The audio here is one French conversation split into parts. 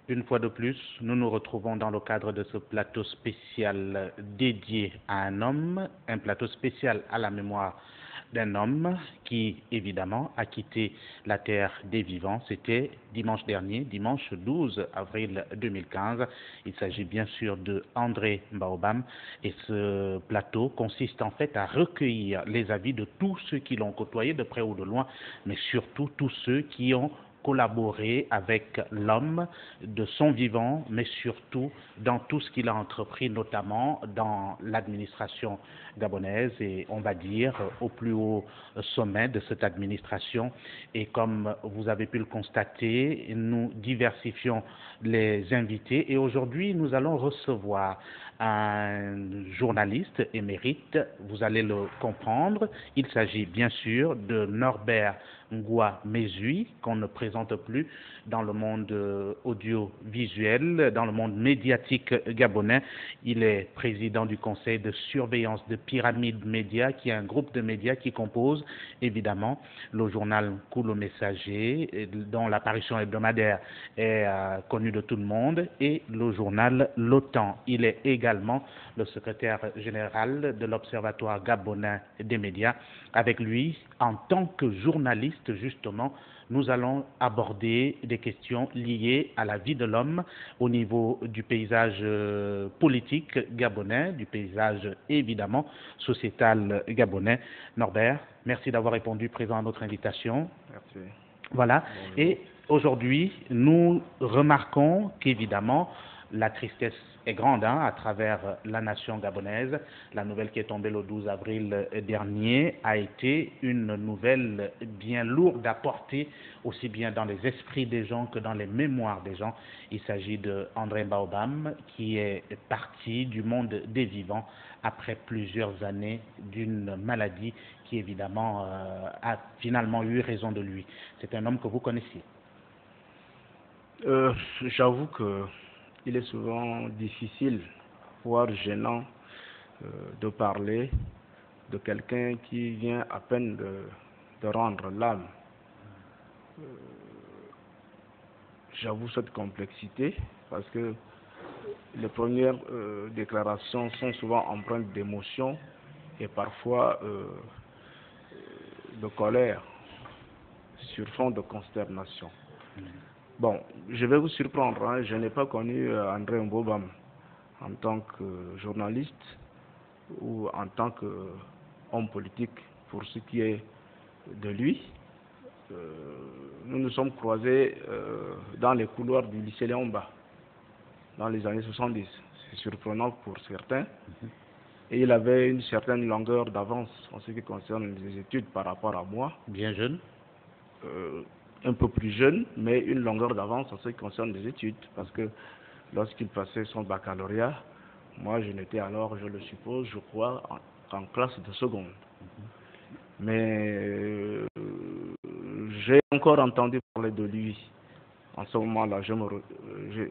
Une fois de plus, nous nous retrouvons dans le cadre de ce plateau spécial dédié à un homme, un plateau spécial à la mémoire d'un homme qui, évidemment, a quitté la terre des vivants. C'était dimanche dernier, dimanche 12 avril 2015. Il s'agit bien sûr de André Mbaobam. Et ce plateau consiste en fait à recueillir les avis de tous ceux qui l'ont côtoyé de près ou de loin, mais surtout tous ceux qui ont collaborer avec l'homme de son vivant, mais surtout dans tout ce qu'il a entrepris, notamment dans l'administration gabonaise et on va dire au plus haut sommet de cette administration. Et comme vous avez pu le constater, nous diversifions les invités et aujourd'hui nous allons recevoir un journaliste émérite, vous allez le comprendre. Il s'agit bien sûr de Norbert Ngoua Mesui, qu'on ne présente plus dans le monde audiovisuel, dans le monde médiatique gabonais. Il est président du conseil de surveillance de Pyramide Média, qui est un groupe de médias qui compose évidemment le journal Koulo Messager, dont l'apparition hebdomadaire est connue de tout le monde, et le journal L'OTAN. Il est également le secrétaire général de l'Observatoire gabonais des médias. Avec lui, en tant que journaliste, justement, nous allons aborder des questions liées à la vie de l'homme au niveau du paysage politique gabonais, du paysage évidemment sociétal gabonais. Norbert, merci d'avoir répondu présent à notre invitation. Merci. Voilà. Bonjour. Et aujourd'hui, nous remarquons qu'évidemment, la tristesse est grande à travers la nation gabonaise. La nouvelle qui est tombée le 12 avril dernier a été une nouvelle bien lourde à porter, aussi bien dans les esprits des gens que dans les mémoires des gens. Il s'agit de André Mbaobam qui est parti du monde des vivants après plusieurs années d'une maladie qui évidemment a finalement eu raison de lui. C'est un homme que vous connaissiez. J'avoue que il est souvent difficile, voire gênant, de parler de quelqu'un qui vient à peine de rendre l'âme. J'avoue cette complexité parce que les premières déclarations sont souvent empreintes d'émotion et parfois de colère sur fond de consternation. Bon, je vais vous surprendre, je n'ai pas connu André Mbaobam en tant que journaliste ou en tant qu'homme politique pour ce qui est de lui. Nous nous sommes croisés dans les couloirs du lycée Léomba dans les années 70. C'est surprenant pour certains. Et il avait une certaine longueur d'avance en ce qui concerne les études par rapport à moi. Bien jeune. Un peu plus jeune, mais une longueur d'avance en ce qui concerne les études, parce que lorsqu'il passait son baccalauréat, moi je n'étais alors, je le suppose, je crois, en classe de seconde. Mais j'ai encore entendu parler de lui. En ce moment-là,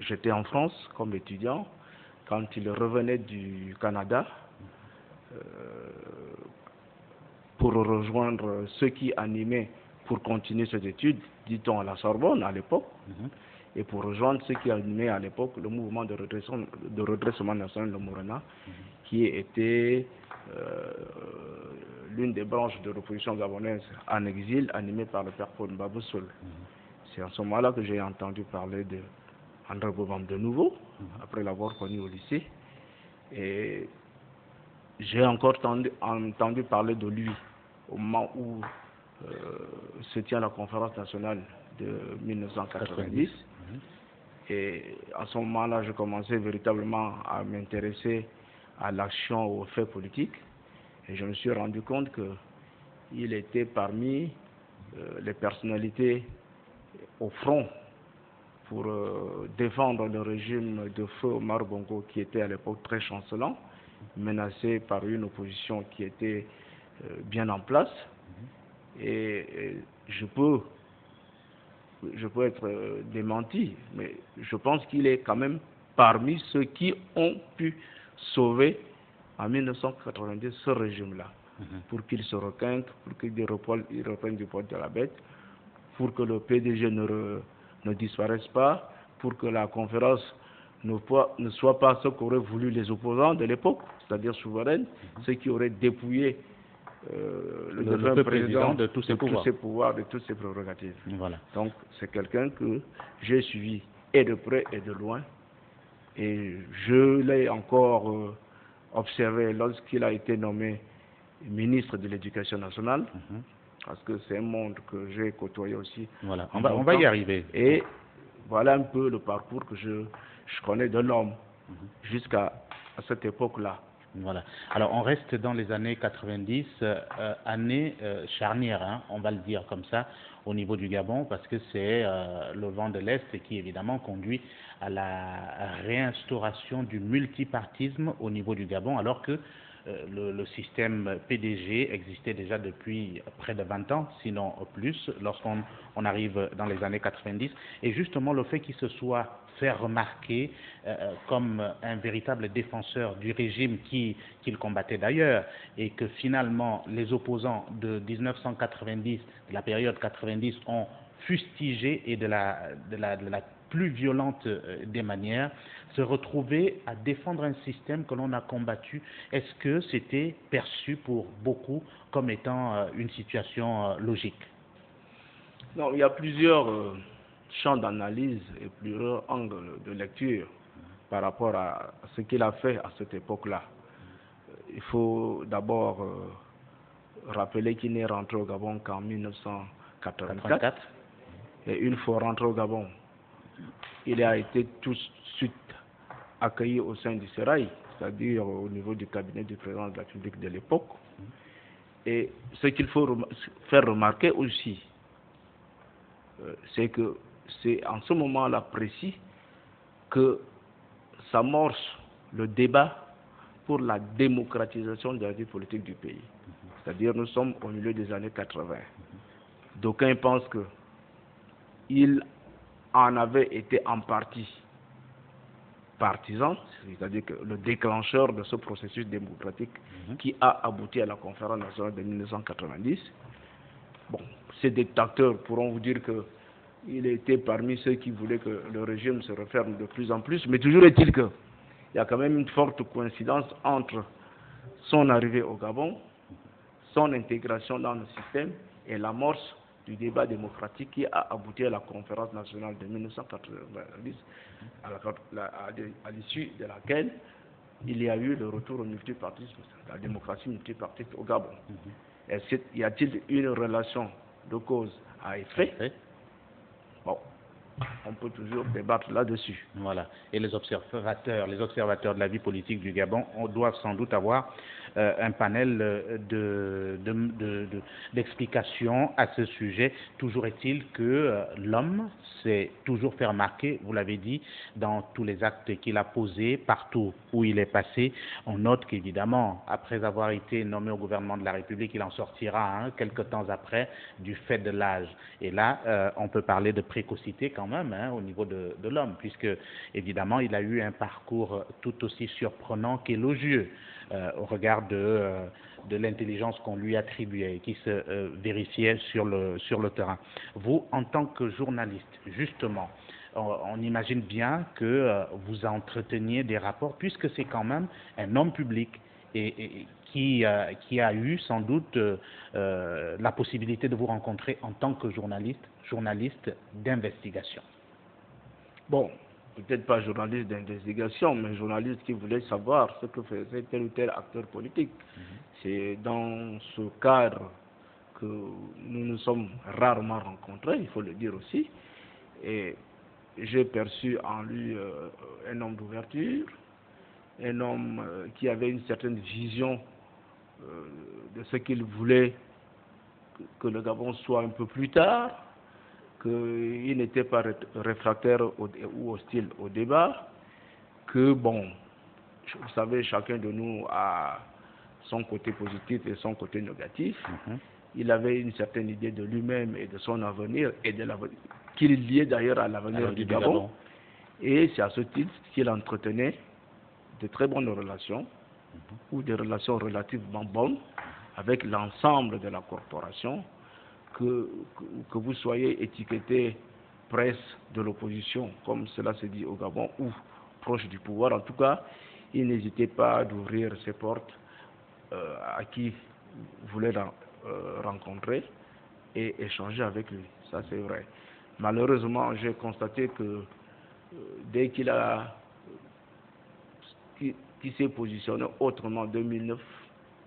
j'étais en France comme étudiant, quand il revenait du Canada pour rejoindre ceux qui animaient pour continuer ses études, dit-on à la Sorbonne à l'époque, et pour rejoindre ceux qui animaient à l'époque le mouvement de redressement national de Morena, qui était l'une des branches de l'opposition gabonaise en exil, animée par le père Paul Mbabousoul. C'est à ce moment-là que j'ai entendu parler de André Mbaobam de nouveau, après l'avoir connu au lycée, et j'ai encore entendu parler de lui au moment où se tient la conférence nationale de 1990. Et à ce moment-là, je commençais véritablement à m'intéresser à l'action, aux faits politiques. Et je me suis rendu compte qu'il était parmi les personnalités au front pour défendre le régime de feu Omar Bongo, qui était à l'époque très chancelant, menacé par une opposition qui était bien en place. Et je peux être démenti, mais je pense qu'il est quand même parmi ceux qui ont pu sauver en 1990 ce régime-là, pour qu'il se requinque, pour qu'il reprenne du poil de la bête, pour que le PDG ne disparaisse pas, pour que la conférence ne soit pas ce qu'auraient voulu les opposants de l'époque, c'est-à-dire souveraine, ceux qui auraient dépouillé le défunt président de tous ses pouvoirs, de toutes ses prérogatives. Voilà. Donc c'est quelqu'un que j'ai suivi et de près et de loin, et je l'ai encore observé lorsqu'il a été nommé ministre de l'Éducation nationale, parce que c'est un monde que j'ai côtoyé aussi. Voilà, on va y arriver. Et voilà un peu le parcours que je connais de l'homme jusqu'à cette époque-là. Voilà. Alors, on reste dans les années 90, années charnières, hein, on va le dire comme ça, au niveau du Gabon, parce que c'est le vent de l'Est qui, évidemment, conduit à la réinstauration du multipartisme au niveau du Gabon, alors que le système PDG existait déjà depuis près de 20 ans, sinon plus, lorsqu'on arrive dans les années 90. Et justement, le fait qu'il se soit fait remarquer comme un véritable défenseur du régime qu'il combattait d'ailleurs, et que finalement les opposants de 1990, de la période 90, ont fustigé et de la plus violente des manières, se retrouver à défendre un système que l'on a combattu. Est-ce que c'était perçu pour beaucoup comme étant une situation logique? Non, il y a plusieurs champs d'analyse et plusieurs angles de lecture par rapport à ce qu'il a fait à cette époque-là. Il faut d'abord rappeler qu'il n'est rentré au Gabon qu'en 1984. Et une fois rentré au Gabon, il a été tout de suite accueilli au sein du Sérail, c'est-à-dire au niveau du cabinet du président de la République de l'époque. Et ce qu'il faut faire remarquer aussi, c'est que c'est en ce moment-là précis que s'amorce le débat pour la démocratisation de la vie politique du pays. C'est-à-dire nous sommes au milieu des années 80. D'aucuns pensent qu'il en avait été en partie partisan, c'est-à-dire que le déclencheur de ce processus démocratique qui a abouti à la conférence nationale de 1990. Bon, ces détracteurs pourront vous dire qu'il était parmi ceux qui voulaient que le régime se referme de plus en plus, mais toujours est-il qu'il y a quand même une forte coïncidence entre son arrivée au Gabon, son intégration dans le système et l'amorce du débat démocratique qui a abouti à la conférence nationale de 1990, à l'issue de laquelle il y a eu le retour au multipartisme, la démocratie multipartite au Gabon. Y a-t-il une relation de cause à effet? Bon, on peut toujours débattre là-dessus. Voilà. Et les observateurs de la vie politique du Gabon doivent sans doute avoir un panel d'explications à ce sujet. Toujours est-il que l'homme s'est toujours fait remarquer, vous l'avez dit, dans tous les actes qu'il a posés, partout où il est passé. On note qu'évidemment, après avoir été nommé au gouvernement de la République, il en sortira quelques temps après du fait de l'âge. Et là, on peut parler de précocité quand même au niveau de l'homme, puisque évidemment, il a eu un parcours tout aussi surprenant qu'élogieux au regard de l'intelligence qu'on lui attribuait et qui se vérifiait sur le terrain. Vous, en tant que journaliste, justement, on imagine bien que vous entreteniez des rapports, puisque c'est quand même un homme public et qui a eu sans doute la possibilité de vous rencontrer en tant que journaliste d'investigation. Bon, peut-être pas journaliste d'investigation, mais journaliste qui voulait savoir ce que faisait tel ou tel acteur politique. C'est dans ce cadre que nous nous sommes rarement rencontrés, il faut le dire aussi. Et j'ai perçu en lui un homme d'ouverture, un homme qui avait une certaine vision de ce qu'il voulait que le Gabon soit un peu plus tard, qu'il n'était pas réfractaire ou hostile au débat, que bon, vous savez, chacun de nous a son côté positif et son côté négatif. Il avait une certaine idée de lui-même et de son avenir, et de l'avenir qu'il liait d'ailleurs à l'avenir du Gabon. Et c'est à ce titre qu'il entretenait de très bonnes relations, ou des relations relativement bonnes, avec l'ensemble de la corporation, que vous soyez étiqueté presse de l'opposition, comme cela se dit au Gabon, ou proche du pouvoir. En tout cas, il n'hésitait pas d'ouvrir ses portes à qui voulait rencontrer et échanger avec lui. Ça, c'est vrai. Malheureusement, j'ai constaté que dès qu'il s'est positionné autrement en 2009,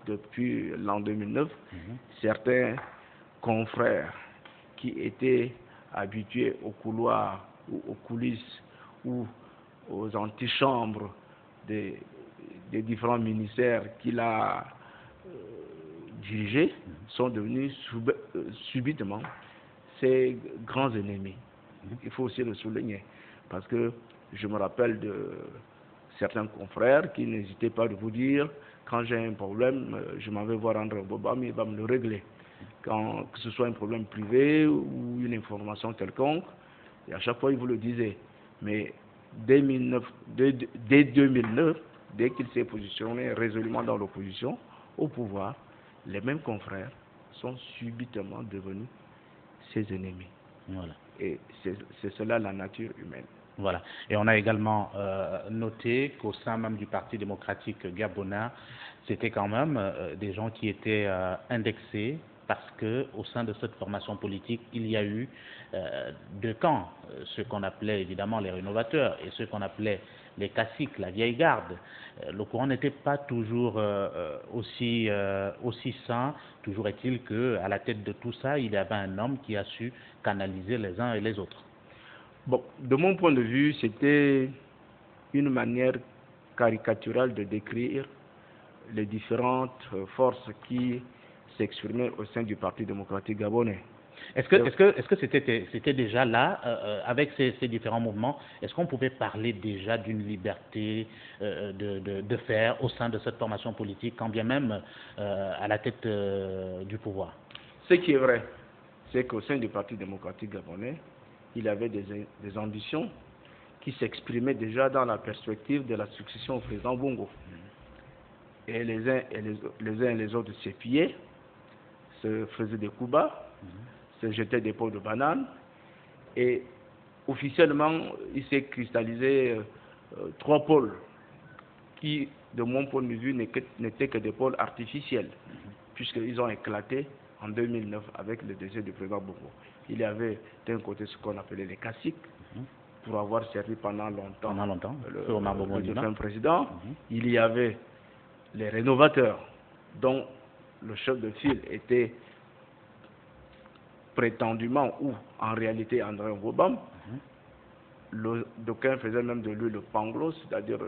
depuis l'an 2009, certains confrères qui étaient habitués aux couloirs ou aux coulisses ou aux antichambres des différents ministères qu'il a dirigés sont devenus subitement ses grands ennemis. Il faut aussi le souligner, parce que je me rappelle de certains confrères qui n'hésitaient pas de vous dire, quand j'ai un problème, je m'en vais voir André Bobam, il va me le régler. Que ce soit un problème privé ou une information quelconque, et à chaque fois il vous le disait. Mais dès 2009, dès qu'il s'est positionné résolument dans l'opposition, au pouvoir, les mêmes confrères sont subitement devenus ses ennemis. Voilà. Et c'est cela la nature humaine. Voilà. Et on a également noté qu'au sein même du Parti démocratique gabonais, c'était quand même des gens qui étaient indexés, parce que au sein de cette formation politique, il y a eu deux camps, ceux qu'on appelait évidemment les rénovateurs et ceux qu'on appelait les caciques, la vieille garde. Le courant n'était pas toujours aussi sain. Toujours est-il qu'à la tête de tout ça, il y avait un homme qui a su canaliser les uns et les autres. Bon, de mon point de vue, c'était une manière caricaturale de décrire les différentes forces qui s'exprimaient au sein du Parti démocratique gabonais. Est-ce que c'était déjà là, avec ces différents mouvements, est-ce qu'on pouvait parler déjà d'une liberté de faire au sein de cette formation politique, quand bien même à la tête du pouvoir? Ce qui est vrai, c'est qu'au sein du Parti démocratique gabonais, il avait des ambitions qui s'exprimaient déjà dans la perspective de la succession au président Bongo. Et les uns et les autres s'épiaient, se faisaient des coups bas, se jetaient des pots de bananes, et officiellement, il s'est cristallisé trois pôles qui, de mon point de vue, n'étaient que des pôles artificiels, puisqu'ils ont éclaté en 2009 avec le décès du président Bongo. Il y avait d'un côté ce qu'on appelait les caciques, pour avoir servi pendant longtemps le défunt président. Il y avait les rénovateurs, dont le chef de file était prétendument ou en réalité André Bobam. D'aucuns faisaient même de lui le panglo, c'est-à-dire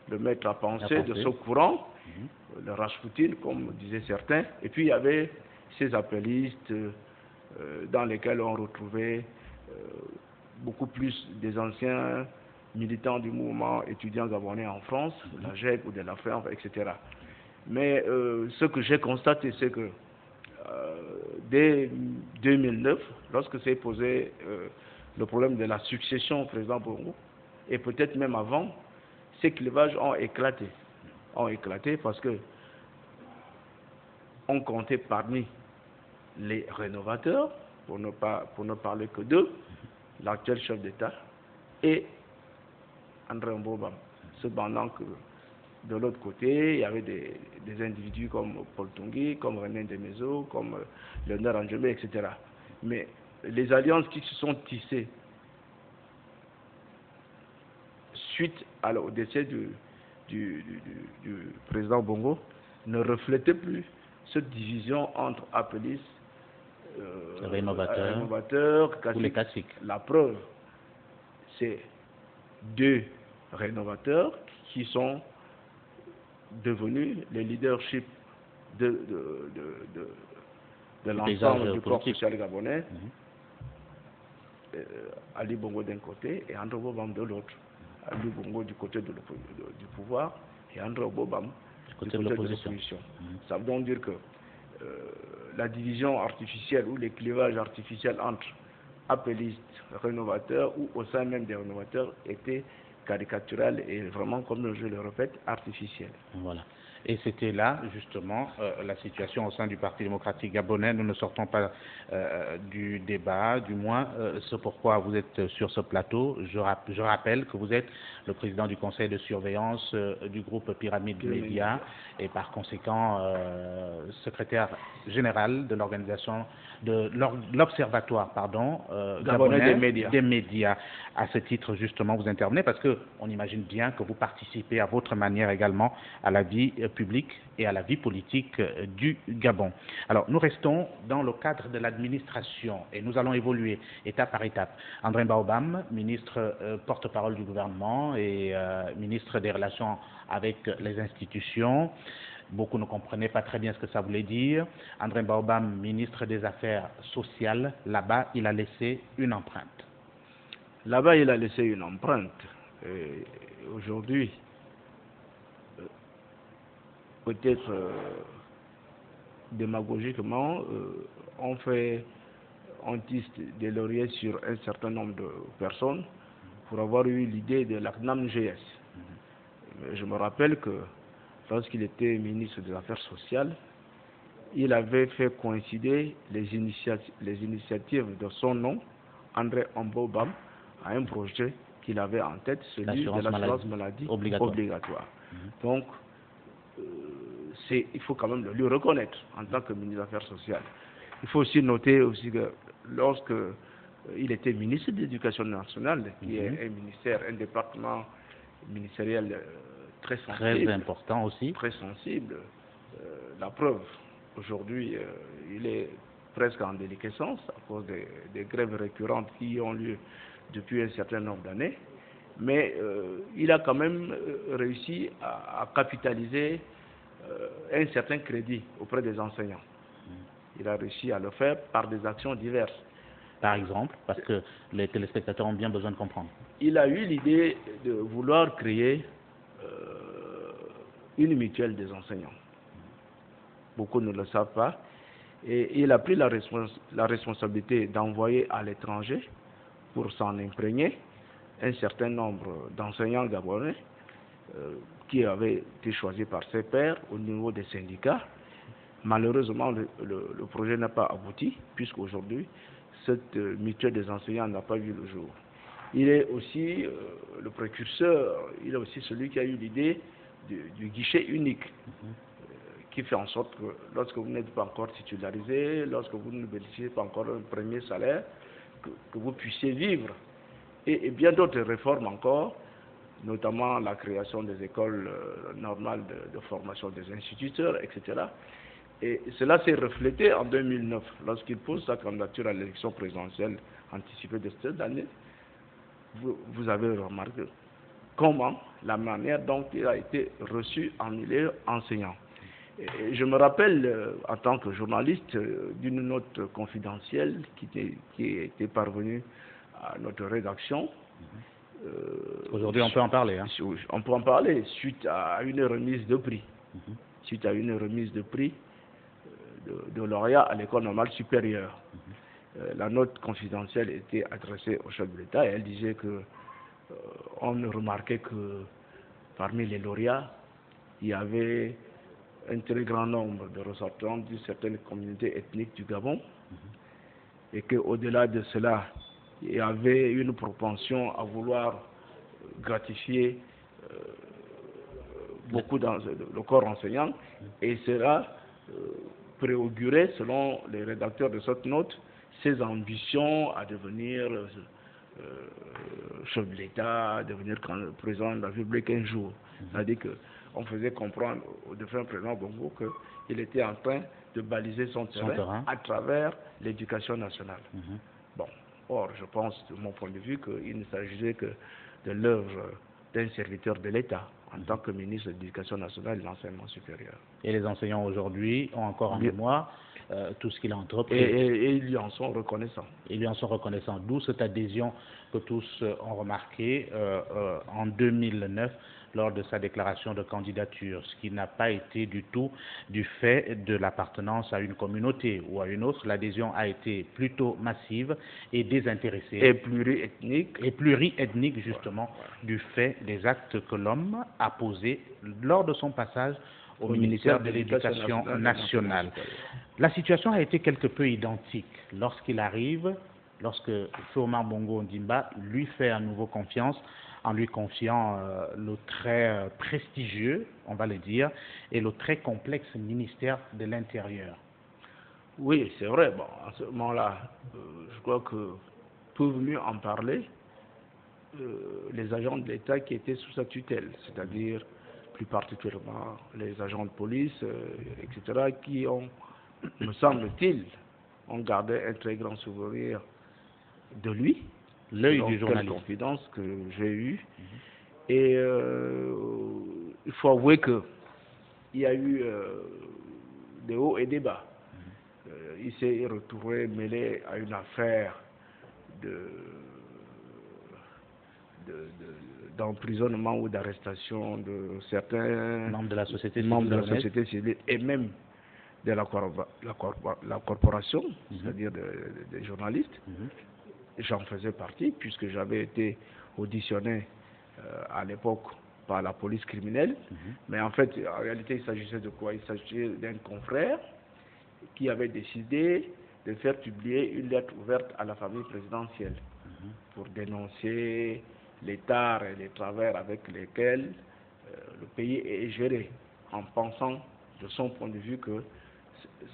le maître à penser de ce courant, le Rashputin, comme disaient certains. Et puis il y avait ces appellistes dans lesquels on retrouvait beaucoup plus des anciens militants du mouvement étudiant gabonais en France, la GEC ou de la France, etc. Mais ce que j'ai constaté, c'est que dès 2009, lorsque s'est posé le problème de la succession au président Bongo, et peut-être même avant, ces clivages ont éclaté. Ont éclaté parce que on comptait parmi les rénovateurs, pour ne parler que d'eux, l'actuel chef d'État et André Mbobam. Cependant que de l'autre côté, il y avait des individus comme Paul Tungui, comme René Demezo, comme Léonard Anjemé, etc. Mais les alliances qui se sont tissées suite au décès du président Bongo ne reflétaient plus cette division entre appelistes, rénovateurs, ou les caciques. La preuve, c'est deux rénovateurs qui sont devenus les leaderships de l'ensemble du corps social gabonais. Ali Bongo d'un côté et André Bobam de l'autre. Ali Bongo du côté du pouvoir et André Bobam du côté de l'opposition. Ça veut donc dire que la division artificielle ou les clivages artificiels entre appellistes, rénovateurs ou au sein même des rénovateurs étaient caricaturels et vraiment, comme je le répète, artificiels. Voilà. Et c'était là, justement, la situation au sein du Parti démocratique gabonais. Nous ne sortons pas du débat, du moins, c'est pourquoi vous êtes sur ce plateau. Je rappelle que vous êtes le président du conseil de surveillance du groupe Pyramide Média et par conséquent secrétaire général de l'organisation de l'observatoire gabonais des médias. À ce titre, justement, vous intervenez parce qu'on imagine bien que vous participez à votre manière également à la vie publique et à la vie politique du Gabon. Alors, nous restons dans le cadre de l'administration et nous allons évoluer étape par étape. André Baobam, ministre porte-parole du gouvernement et ministre des Relations avec les institutions. Beaucoup ne comprenaient pas très bien ce que ça voulait dire. André Baobam, ministre des Affaires sociales, là-bas, il a laissé une empreinte. Là-bas, il a laissé une empreinte. Aujourd'hui, peut-être démagogiquement, on tisse des lauriers sur un certain nombre de personnes pour avoir eu l'idée de l'ACNAM-GS. Je me rappelle que lorsqu'il était ministre des Affaires sociales, il avait fait coïncider les initiatives de son nom, André Baobam, à un projet qu'il avait en tête, celui de l'assurance maladie obligatoire. Donc, il faut quand même le lui reconnaître en tant que ministre des Affaires sociales. Il faut aussi noter aussi que lorsque il était ministre de l'Éducation nationale, qui est un ministère, un département ministériel très sensible, très important aussi, très sensible. La preuve, aujourd'hui, il est presque en déliquescence à cause des grèves récurrentes qui ont lieu depuis un certain nombre d'années, mais il a quand même réussi à capitaliser un certain crédit auprès des enseignants. Il a réussi à le faire par des actions diverses. Par exemple, parce que les téléspectateurs ont bien besoin de comprendre. Il a eu l'idée de vouloir créer une mutuelle des enseignants. Beaucoup ne le savent pas. Et il a pris la responsabilité d'envoyer à l'étranger, pour s'en imprégner, un certain nombre d'enseignants gabonais qui avaient été choisis par ses pairs au niveau des syndicats. Malheureusement, le projet n'a pas abouti, puisqu'aujourd'hui, cette mutuelle des enseignants n'a pas vu le jour. Il est aussi le précurseur, il est aussi celui qui a eu l'idée du guichet unique, qui fait en sorte que lorsque vous n'êtes pas encore titularisé, lorsque vous ne bénéficiez pas encore d'un premier salaire, que vous puissiez vivre. Et bien d'autres réformes encore, notamment la création des écoles normales de formation des instituteurs, etc. Et cela s'est reflété en 2009, lorsqu'il pose sa candidature à l'élection présidentielle anticipée de cette année. Vous avez remarqué comment, la manière dont il a été reçu en milieu enseignant. Et je me rappelle, en tant que journaliste, d'une note confidentielle qui était parvenue à notre rédaction. Aujourd'hui, on peut en parler. Hein. On peut en parler suite à une remise de prix. Suite à une remise de prix de lauréat à l'école normale supérieure. La note confidentielle était adressée au chef de l'État et elle disait que on remarquait que parmi les lauréats, il y avait un très grand nombre de ressortissants d'une certaine communauté ethnique du Gabon et qu'au-delà de cela, il y avait une propension à vouloir gratifier beaucoup dans le corps enseignant et cela préaugurait, selon les rédacteurs de cette note, ses ambitions à devenir chef de l'État, à devenir président de la République un jour. C'est-à-dire qu'on faisait comprendre au défunt président Bongo qu'il était en train de baliser son terrain à travers l'éducation nationale. Bon, or, je pense, de mon point de vue, qu'il ne s'agissait que de l'œuvre d'un serviteur de l'État en tant que ministre de l'Éducation nationale et de l'enseignement supérieur. Et les enseignants aujourd'hui ont encore en mémoire tout ce qu'il a entrepris. Et ils lui en sont reconnaissants. Ils lui en sont reconnaissants. D'où cette adhésion que tous ont remarqué en 2009 lors de sa déclaration de candidature, ce qui n'a pas été du tout du fait de l'appartenance à une communauté ou à une autre. L'adhésion a été plutôt massive et désintéressée. Et pluriethnique. Et pluriethnique, justement, du fait des actes que l'homme a posés lors de son passage au ministère de l'Éducation nationale. La situation a été quelque peu identique lorsqu'il arrive, lorsque Omar Bongo Ondimba lui fait à nouveau confiance en lui confiant le très prestigieux, on va le dire, et le très complexe ministère de l'Intérieur. Oui, c'est vrai. Bon, à ce moment-là, je crois que peuvent mieux en parler les agents de l'État qui étaient sous sa tutelle, c'est-à-dire plus particulièrement les agents de police, etc., qui ont, me semble-t-il, ont gardé un très grand souvenir de lui, l'œil du journaliste. Confidence que j'ai eue. Et il faut avouer que il y a eu des hauts et des bas. Il s'est retrouvé mêlé à une affaire d'emprisonnement ou d'arrestation de certains membres de la société civile et même de la corporation, c'est-à-dire des journalistes. J'en faisais partie puisque j'avais été auditionné à l'époque par la police criminelle. Mais en fait, en réalité, il s'agissait de quoi? Il s'agissait d'un confrère qui avait décidé de faire publier une lettre ouverte à la famille présidentielle pour dénoncer les tares et les travers avec lesquels le pays est géré, en pensant de son point de vue que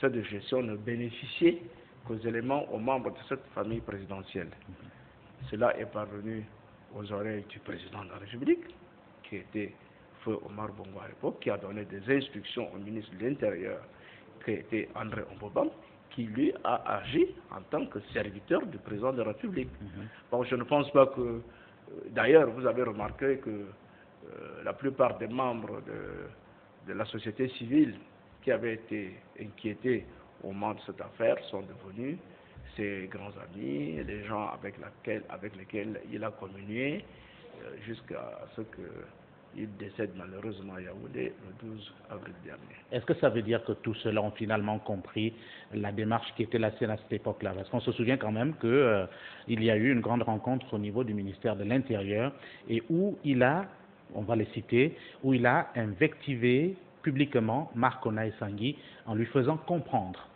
cette gestion ne bénéficiait qu'aux éléments, aux membres de cette famille présidentielle. Cela est parvenu aux oreilles du président de la République, qui était feu Omar Bongo à l'époque, qui a donné des instructions au ministre de l'Intérieur, qui était André Ombobam, qui lui a agi en tant que serviteur du président de la République. Bon, je ne pense pas que... D'ailleurs, vous avez remarqué que la plupart des membres de la société civile qui avaient été inquiétés au moment de cette affaire sont devenus ses grands amis, les gens avec lesquels il a communié jusqu'à ce qu'il décède malheureusement à Yaoundé le 12 avril dernier. Est-ce que ça veut dire que tous ceux-là ont finalement compris la démarche qui était la sienne à cette époque-là? Parce qu'on se souvient quand même qu'il y a eu une grande rencontre au niveau du ministère de l'Intérieur et où il a, on va les citer, où il a invectivé publiquement Marc Onaï Sangui en lui faisant comprendre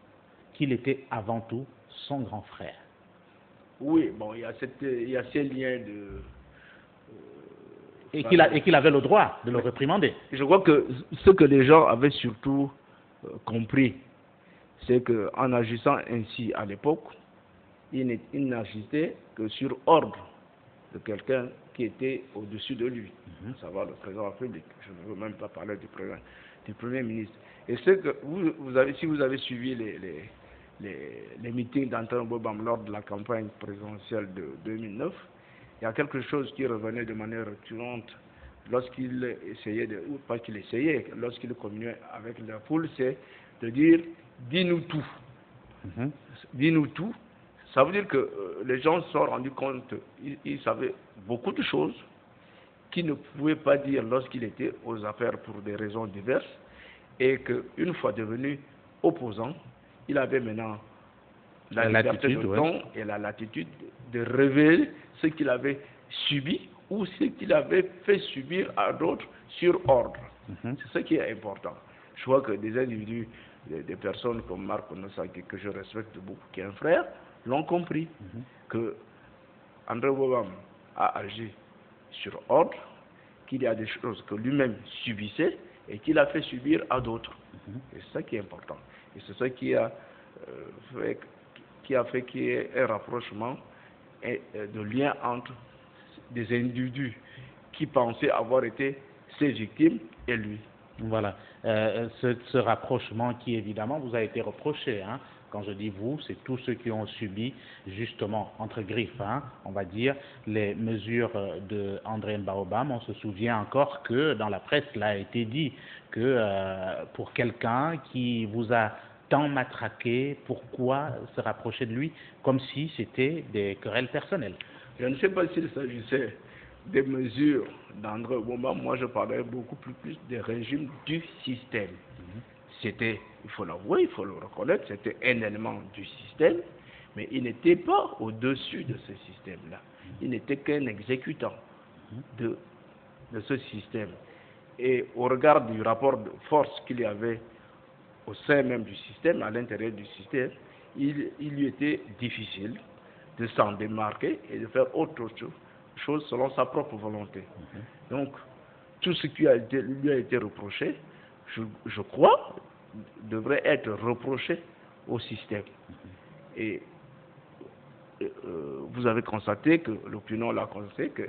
qu'il était avant tout son grand frère. Oui, bon, il y a ces liens de... Et qu'il avait le droit de le réprimander. Je crois que ce que les gens avaient surtout compris, c'est qu'en agissant ainsi à l'époque, il n'agissait que sur ordre de quelqu'un qui était au-dessus de lui, à savoir le président de la République. Je ne veux même pas parler du Premier ministre. Et ce que si vous avez suivi les meetings d'Antoine Bobam lors de la campagne présidentielle de 2009, il y a quelque chose qui revenait de manière récurrente lorsqu'il essayait, ou pas qu'il essayait, lorsqu'il communiait avec la foule, c'est de dire « dis-nous tout ». Dis-nous tout. Ça veut dire que les gens se sont rendus compte, ils savaient beaucoup de choses qu'ils ne pouvaient pas dire lorsqu'il était aux affaires pour des raisons diverses, et qu'une fois devenu opposant, il avait maintenant la liberté de ton et la latitude de révéler ce qu'il avait subi ou ce qu'il avait fait subir à d'autres sur ordre. C'est ce qui est important. Je vois que des individus, des personnes comme Marc Onosaki, que je respecte beaucoup, qui est un frère, l'ont compris, que André Bobam a agi sur ordre, qu'il y a des choses que lui-même subissait et qu'il a fait subir à d'autres. Et c'est ça qui est important. Et c'est ça qui a fait qu'il y ait un rapprochement et de lien entre des individus qui pensaient avoir été ses victimes et lui. Voilà, ce rapprochement qui évidemment vous a été reproché, hein. Quand je dis vous, c'est tous ceux qui ont subi justement, entre griffes, hein, on va dire, les mesures de André Mbaobam. On se souvient encore que dans la presse, là a été dit que pour quelqu'un qui vous a tant matraqué, pourquoi se rapprocher de lui comme si c'était des querelles personnelles? Je ne sais pas s'il s'agissait des mesures d'André Bobam. Moi, je parlais beaucoup plus des régimes du système. C'était, il faut l'avouer, il faut le reconnaître, c'était un élément du système, mais il n'était pas au-dessus de ce système-là. Il n'était qu'un exécutant de ce système. Et au regard du rapport de force qu'il y avait au sein même du système, à l'intérieur du système, il lui était difficile de s'en démarquer et de faire autre chose selon sa propre volonté. Donc, tout ce qui lui a été reproché, je crois, devrait être reproché au système. Et vous avez constaté que l'opinion l'a constaté que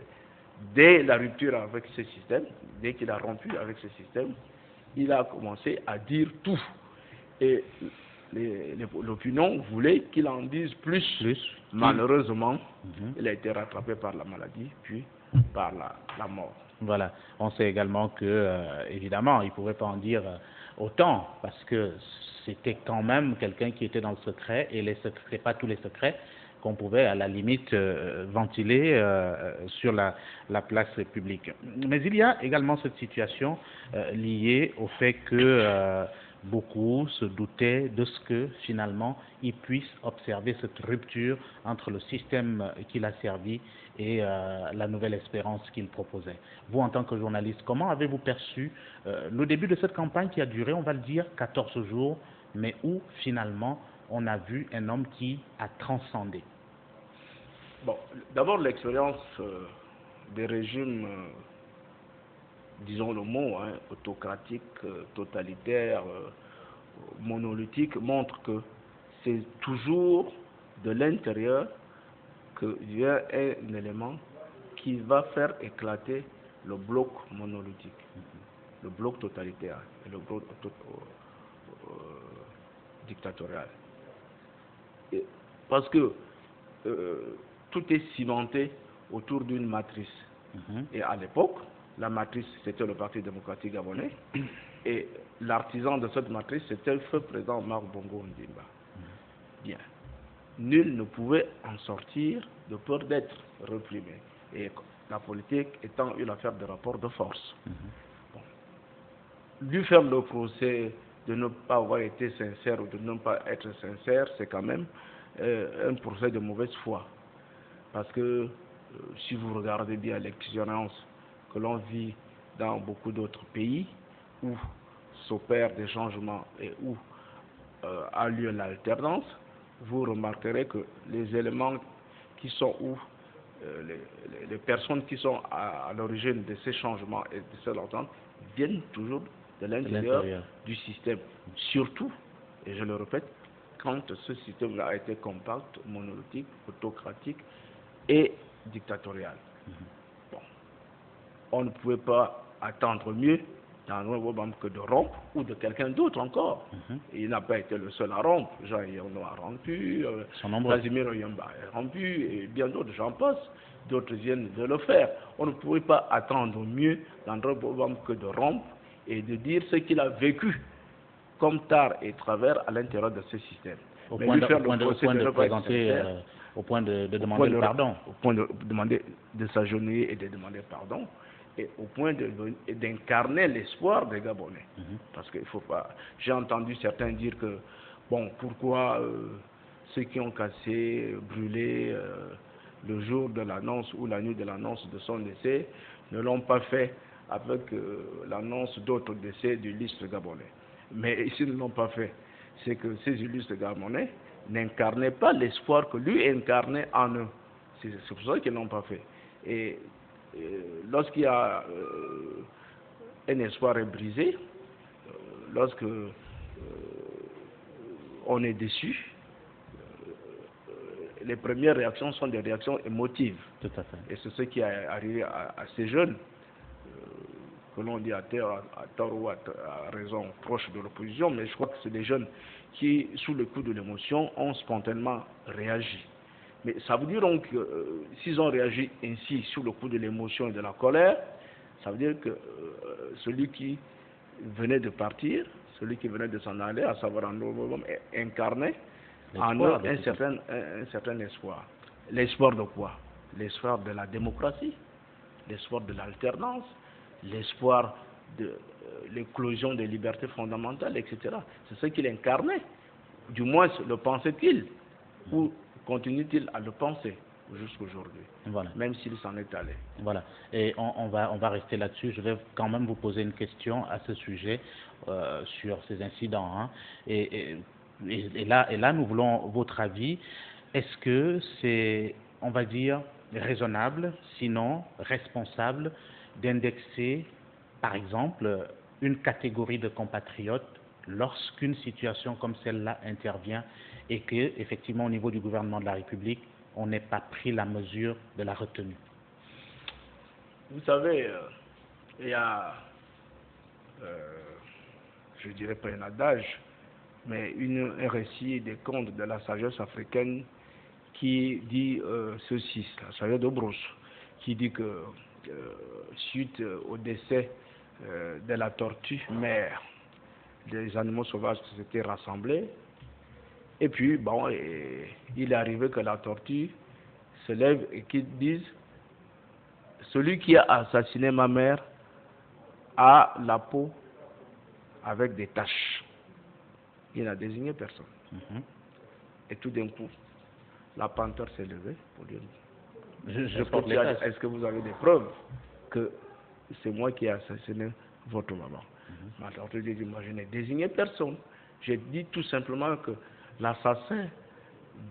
dès la rupture avec ce système, dès qu'il a rompu avec ce système, il a commencé à dire tout. Et l'opinion voulait qu'il en dise plus. Malheureusement, il a été rattrapé par la maladie, puis par la mort. Voilà. On sait également que, évidemment, il ne pouvait pas en dire autant, parce que c'était quand même quelqu'un qui était dans le secret, et les secrets, pas tous les secrets, qu'on pouvait à la limite ventiler sur la place publique. Mais il y a également cette situation liée au fait que beaucoup se doutaient de ce que finalement ils puissent observer cette rupture entre le système qu'il a servi et la nouvelle espérance qu'il proposait. Vous, en tant que journaliste, comment avez-vous perçu le début de cette campagne qui a duré, on va le dire, 14 jours, mais où finalement on a vu un homme qui a transcendé? Bon, d'abord l'expérience des régimes, disons le mot, autocratiques, totalitaires, monolithiques, montre que c'est toujours de l'intérieur qu'il y a un élément qui va faire éclater le bloc monolithique, le bloc totalitaire et le bloc dictatorial. Parce que tout est cimenté autour d'une matrice. Et à l'époque, la matrice, c'était le Parti démocratique gabonais. Et l'artisan de cette matrice, c'était le feu président Marc Bongo Ondimba. Bien. Nul ne pouvait en sortir de peur d'être reprimé. Et la politique étant une affaire de rapport de force. Bon. Lui faire le procès de ne pas avoir été sincère ou de ne pas être sincère, c'est quand même un procès de mauvaise foi. Parce que si vous regardez bien l'expérience que l'on vit dans beaucoup d'autres pays où s'opèrent des changements et où a lieu l'alternance, vous remarquerez que les éléments qui sont où les personnes qui sont à l'origine de ces changements et de cette entente viennent toujours de l'intérieur du système. Surtout, et je le répète, quand ce système-là a été compact, monolithique, autocratique et dictatorial. Bon. On ne pouvait pas attendre mieux dans un moment que de rompre ou de quelqu'un d'autre encore. Il n'a pas été le seul à rompre. Jean Yano a rompu, Casimir Oyamba a rompu, et bien d'autres, j'en passe. D'autres viennent de le faire. On ne pouvait pas attendre mieux dans un moment que de rompre et de dire ce qu'il a vécu comme tard et travers à l'intérieur de ce système. Au point de demander le pardon. Au point de demander, de s'agenouiller et de demander pardon. Et au point d'incarner l'espoir des Gabonais. Parce qu'il faut pas... J'ai entendu certains dire que, bon, pourquoi ceux qui ont cassé, brûlé le jour de l'annonce ou la nuit de l'annonce de son décès ne l'ont pas fait avec l'annonce d'autres décès du illustre Gabonais. Mais s'ils ne l'ont pas fait, c'est que ces illustres Gabonais n'incarnaient pas l'espoir que lui incarnait en eux. C'est pour ça qu'ils ne l'ont pas fait. Et lorsqu'il y a un espoir est brisé, lorsque on est déçu, les premières réactions sont des réactions émotives. Tout à fait. Et c'est ce qui est arrivé à ces jeunes, que l'on dit à tort ou à raison proche de l'opposition, mais je crois que c'est des jeunes qui, sous le coup de l'émotion, ont spontanément réagi. Mais ça veut dire donc que s'ils ont réagi ainsi sous le coup de l'émotion et de la colère, ça veut dire que celui qui venait de partir, celui qui venait de s'en aller, à savoir un nouveau homme, incarnait en eux un certain espoir. L'espoir de quoi? L'espoir de la démocratie, l'espoir de l'alternance, l'espoir de l'éclosion des libertés fondamentales, etc. C'est ce qu'il incarnait. Du moins le pensait-il, ou continue-t-il à le penser? jusqu'aujourd'hui, Voilà. même s'il s'en est allé. Voilà. Et on va rester là-dessus. Je vais quand même vous poser une question à ce sujet, sur ces incidents. Hein. Et là, nous voulons votre avis. Est-ce que c'est, on va dire, raisonnable, sinon responsable, d'indexer, par exemple, une catégorie de compatriotes lorsqu'une situation comme celle-là intervient et que, effectivement, au niveau du gouvernement de la République, on n'ait pas pris la mesure de la retenue? Vous savez, il y a, je dirais pas un adage, mais un récit des contes de la sagesse africaine qui dit ceci, la sagesse de Bruce, qui dit que suite au décès de la tortue mère, des animaux sauvages s'étaient rassemblés, et puis bon, il est arrivé que la tortue se lève et qu'il dise: celui qui a assassiné ma mère a la peau avec des taches. Il n'a désigné personne. Et tout d'un coup, la panthère s'est levée pour dire: est-ce que vous avez des preuves que c'est moi qui ai assassiné votre maman? Ma tortue dit: moi je n'ai désigné personne. J'ai dit tout simplement que l'assassin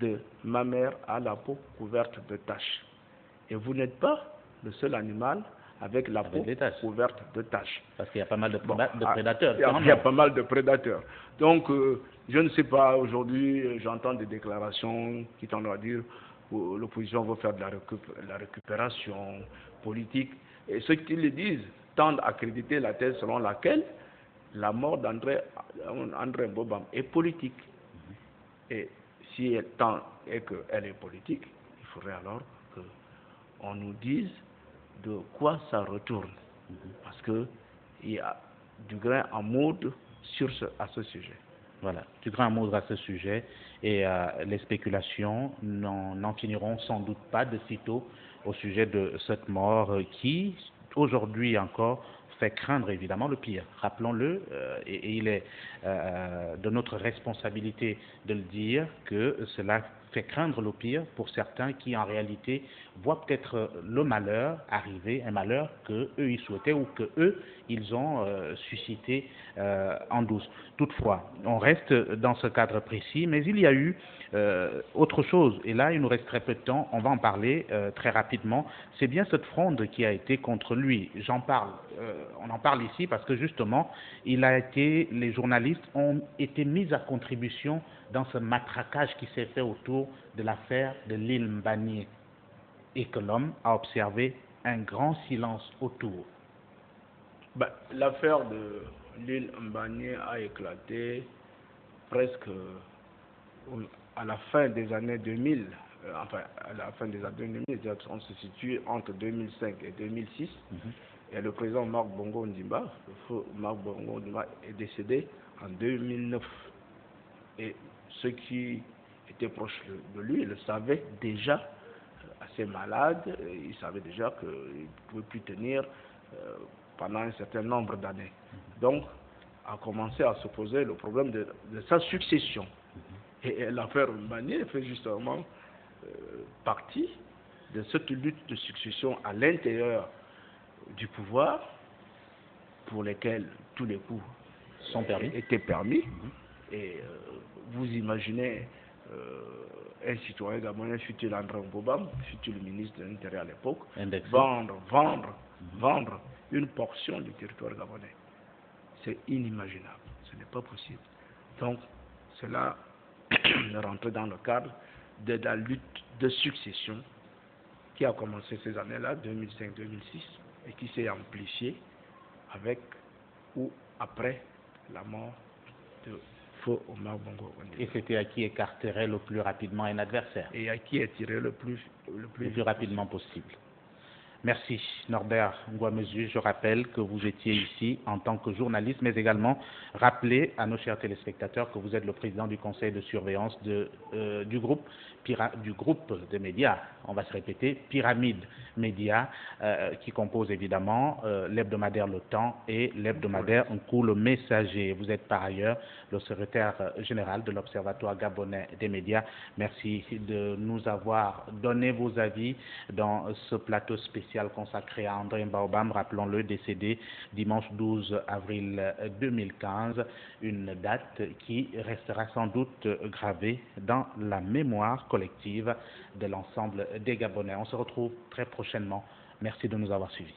de ma mère a la peau couverte de taches. Et vous n'êtes pas le seul animal avec la peau couverte de taches. Parce qu'il y a pas mal de prédateurs. Il y a pas mal de prédateurs. Donc, je ne sais pas, aujourd'hui, j'entends des déclarations qui tendent à dire que l'opposition veut faire de la récupération politique. Et ceux qui le disent tendent à créditer la thèse selon laquelle la mort d'André Mbobam est politique. Et si elle tend et qu'elle est politique, il faudrait alors qu'on nous dise de quoi ça retourne. Parce qu'il y a du grain à moudre à ce sujet. Voilà, du grain à moudre à ce sujet. Et les spéculations n'en finiront sans doute pas de sitôt au sujet de cette mort qui, aujourd'hui encore, fait craindre évidemment le pire. Rappelons-le, et il est de notre responsabilité de le dire, que cela fait craindre le pire pour certains qui en réalité voient peut-être le malheur arriver, un malheur que eux ils souhaitaient ou que eux ils ont suscité en douce. Toutefois, on reste dans ce cadre précis, mais il y a eu autre chose, et là il nous reste très peu de temps, on va en parler très rapidement. C'est bien cette fronde qui a été contre lui. J'en parle, on en parle ici parce que justement les journalistes ont été mis à contribution dans ce matraquage qui s'est fait autour de l'affaire de l'île Mbanié, et que l'homme a observé un grand silence autour. L'affaire de l'île Mbanié a éclaté presque à la fin des années 2000. À la fin des années 2000, on se situe entre 2005 et 2006. Et le président Marc Bongo Ondimba, le feu Marc Bongo Ondimba, est décédé en 2009. Et ceux qui étaient proches de lui le savaient déjà assez malade. Ils savaient déjà qu'il ne pouvait plus tenir pendant un certain nombre d'années. Donc, a commencé à se poser le problème de sa succession. Et l'affaire Mbanié fait justement partie de cette lutte de succession à l'intérieur du pouvoir, pour lesquels tous les coups étaient permis. Et vous imaginez un citoyen gabonais, fut-il André Mbobam, fut-il le ministre de l'Intérieur à l'époque, vendre une portion du territoire gabonais. C'est inimaginable, ce n'est pas possible. Donc, cela rentre dans le cadre de la lutte de succession qui a commencé ces années-là, 2005-2006, et qui s'est amplifiée avec ou après la mort de feu Omar Bongo Ondimba. Et c'était à qui écarterait le plus rapidement un adversaire. Et à qui est tiré le plus rapidement possible. Merci Norbert Ngouamezu. Je rappelle que vous étiez ici en tant que journaliste, mais également rappeler à nos chers téléspectateurs que vous êtes le président du conseil de surveillance du groupe de médias, on va se répéter, Pyramide Média, qui compose évidemment l'hebdomadaire Le Temps et l'hebdomadaire Nkou le Messager. Vous êtes par ailleurs le secrétaire général de l'Observatoire gabonais des médias. Merci de nous avoir donné vos avis dans ce plateau spécial consacré à André Mbaobam, rappelons-le, décédé dimanche 12 avril 2015, une date qui restera sans doute gravée dans la mémoire collective de l'ensemble des Gabonais. On se retrouve très prochainement. Merci de nous avoir suivis.